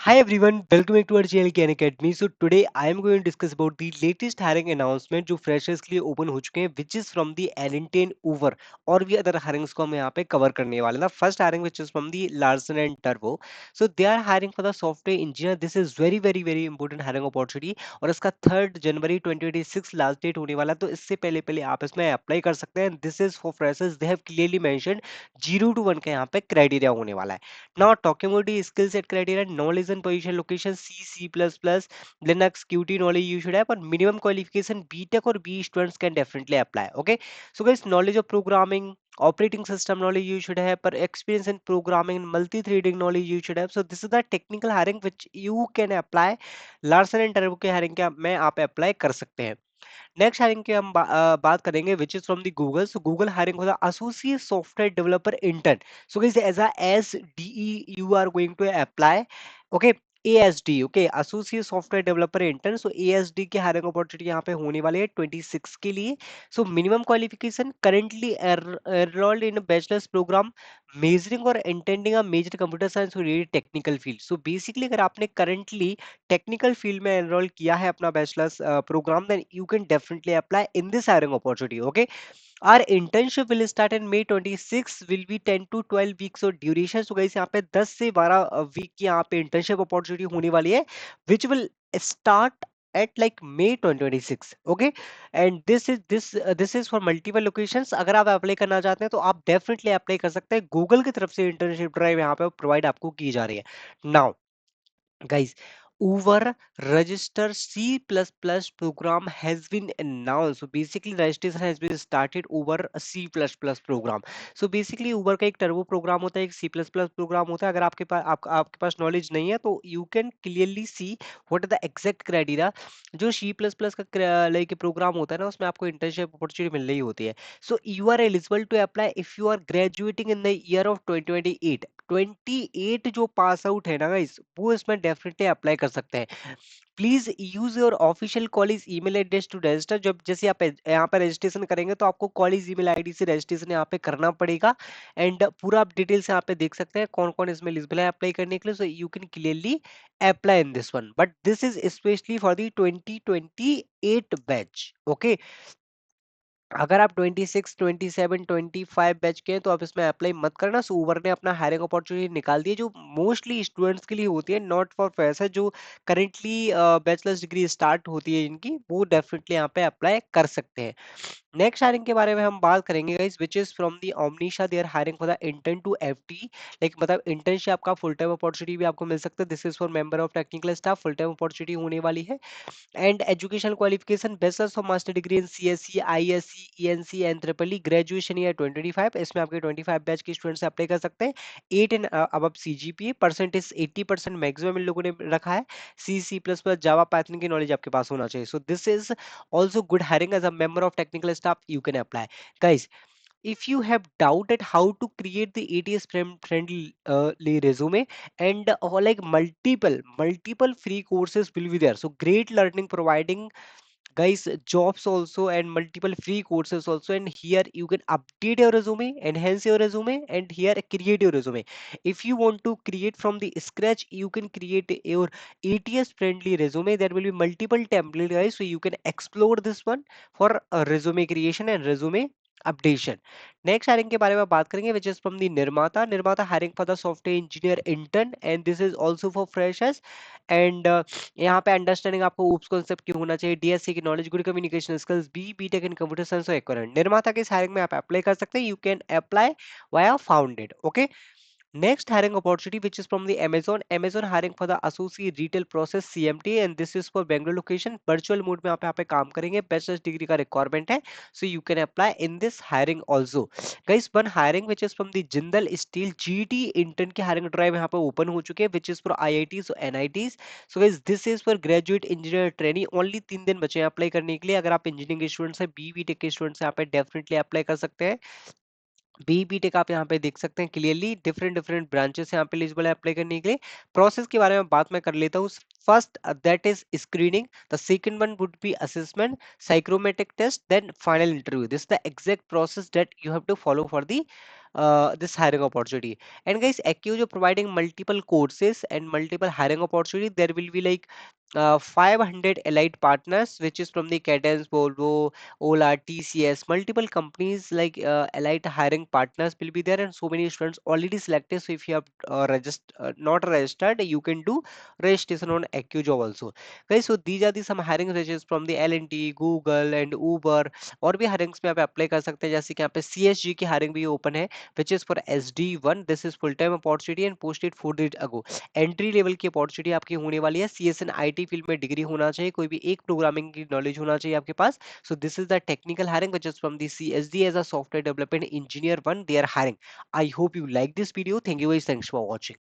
Hi everyone, welcome back to our channel Khan Academy. So today I am going to discuss about the latest hiring announcement जो freshers के लिए open हो चुके हैं, which is from the L&T Uber और भी other hirings को हम यहाँ पे cover करने वाले हैं. The first hiring which is from the Larsen and Turbo. So they are hiring for the software engineer. This is very important hiring opportunity और इसका 3 जनवरी 2026 लास्ट डेट होने वाला है. तो इससे पहले पहले आप इसमें अप्लाई कर सकते हैं. This is for freshers. They have clearly mentioned 0 to 1 का यहाँ पे क्राइटेरिया होने वाला है. Now talking about the skill set criteria, knowledge and position location C, C++, Linux, Qt knowledge you should have, but minimum qualification BTech or B students can definitely apply. Okay, so guys, knowledge of programming, operating system knowledge you should have, but experience in programming, multi-threading knowledge you should have. So this is the technical hiring which you can apply. Larsen and Turbo के hiring के में आप apply कर सकते हैं. Next hiring की हम बात करेंगे which is from the Google. So Google hiring होता है associate software developer intern. So guys as a SDE you are going to apply. Okay, ASD. Okay, associate software developer intern. So ASD की hiring opportunity यहाँ पे होने वाली है 26 के लिए. So minimum qualification currently enrolled in bachelors program majoring or intending a major computer science related technical field. So basically अगर आपने करंटली टेक्निकल फील्ड में एनरोल किया है अपना bachelor's programme, then you can definitely apply in this hiring opportunity. Okay, our internship will start in May 26, will be 10 to 12 weeks of duration. So guys यहाँ पे 10 से 12 week की यहाँ पे internship opportunity होने वाली है which will start at like May 2026. Okay, and this is for multiple locations. अगर आप अप्लाई करना चाहते हैं तो आप डेफिनेटली अप्लाई कर सकते हैं. गूगल की तरफ से इंटर्नशिप ड्राइव यहाँ पे प्रोवाइड आपको की जा रही है. Now guys, Uber register C++ program has been announced. So basically registration has been started Uber C++ program. So basically Uber का एक टर्बो प्रोग्राम होता है, एक C++ प्रोग्राम होता है. अगर आपके पास नॉलेज नहीं है तो you can clearly see what is the exact criteria. जो C++ का लाइक प्रोग्राम होता है ना, उसमें आपको इंटर्नशिप अपॉर्चुनिटी मिल रही होती है. So you are eligible to apply if you are graduating in the year of 2028. 28 जो पास आउट है ना गाइस, वो इसमें डेफिनेटली अप्लाई कर सकते हैं. Please use your official college email address to register. जब जैसे आप यहाँ पे रजिस्ट्रेशन करेंगे तो आपको कॉलेज ईमेल आईडी से रजिस्ट्रेशन यहाँ पे करना पड़ेगा. एंड पूरा आप डिटेल्स यहाँ पे देख सकते हैं कौन कौन इसमें एलिजिबल है अप्लाई करने के लिए. So you can clearly apply in this one, but this is specially for the 2028 batch. Okay, अगर आप 26, 27, 25 बैच के हैं तो आप इसमें अप्लाई मत करना. सो उबर ने अपना हायरिंग अपॉर्चुनिटी निकाल दी है जो मोस्टली स्टूडेंट्स के लिए होती है, नॉट फॉर फ्रेशर. जो करेंटली बैचलर्स डिग्री स्टार्ट होती है इनकी, वो डेफिनेटली यहाँ पे अप्लाई कर सकते हैं. नेक्स्ट हायरिंग के बारे में हम बात करेंगे guys, which is from the Omnissa. They are hiring for the intern to FT. Like मतलब इंटर्नशिप आपका फुल टाइम अपॉर्चुनिटी भी आपको मिल सकता है. This is for member of technical staff. Full time opportunity होने वाली है. And education qualification bachelors of master degree in CSE, ISE, ENC and triple graduation year 2025. इसमें आपके 25 बैच के स्टूडेंट्स अप्लाई कर सकते हैं. 8 इन अब CGPA परसेंटेज 80% मैक्सिमम इन लोगों ने रखा है. C++, जावा, पाइथन की नॉलेज आपके पास होना चाहिए. So this is also good hiring as a member of technical staff. You can apply. Guys, if you have doubt at how to create the ATS friendly resume, and like multiple free courses will be there. So great learning providing guys jobs also and multiple free courses also. And here you can update your resume, enhance your resume, and here create your resume. If you want to create from the scratch, you can create your ATS friendly resume. There will be multiple template guys, so you can explore this one for resume creation and resume updation. Next hiring के बारे में बात करेंगे which is from the निर्माता. निर्माता hiring for the software engineer intern and this is also for freshers. And यहाँ पे understanding आपको ऊप्स कॉन्सेप्ट की होना चाहिए, DSC की knowledge, good communication skills, BTech in computer science और इक्विवेलेंट. निर्माता के इस हायरिंग में आप अप्लाई कर सकते हैं. You can apply via founded. Okay, next hiring opportunity which is from the Amazon hiring for the associate retail process CMT, and this is for Bangalore location. virtual mode में आप यहाँ पे काम करेंगे. bachelor's degree का requirement है, so you can apply in this hiring also. guys, one hiring which is from the Jindal Steel GT intern की hiring drive यहाँ पे open हो चुके हैं which is for IITs और NITs. so guys, this is for graduate engineer trainee. only 3 दिन बचे हैं अप्लाई करने के लिए. अगर आप इंजीनियरिंग के स्टूडेंट्स हैं, BTech के स्टूडेंट्स यहाँ पे डेफिनेटली अप्लाई कर सकते हैं. बीटेक आप यहाँ पे देख सकते हैं क्लियरली. डिफरेंट डिफरेंट ब्रांचेस यहाँ पे एलिजिबल है अप्लाई करने के लिए. प्रोसेस के बारे में बात मैं कर लेता हूँ. First that is screening. The second one would be assessment, psychometric test, then final interview. This the exact process that you have to follow for the this hiring opportunity. And guys, Accujo providing multiple courses and multiple hiring opportunity. There will be like 500 allied partners, which is from the Cadence, Volvo, Ola, TCS, multiple companies like allied hiring partners will be there, and so many students already selected. So if you have not registered, you can do registration on Accujo also. Guys, so these are the some hiring which is from the L&T, Google and Uber. और भी hirings में आप apply कर सकते हैं, जैसे कि यहाँ पे CSG की हायरिंग भी ओपन है, which is for SD1. This is full time opportunity and posted 4 days ago. Entry level की अपॉर्चुनिटी आपकी होने वाली है। CSN IT फील्ड में डिग्री होना चाहिए, कोई भी एक प्रोग्रामिंग की नॉलेज होना चाहिए आपके पास। So this is the technical hiring which is from the CSD as a software development engineer 1. They are hiring. I hope you like this video. Thank you guys. Thanks for watching.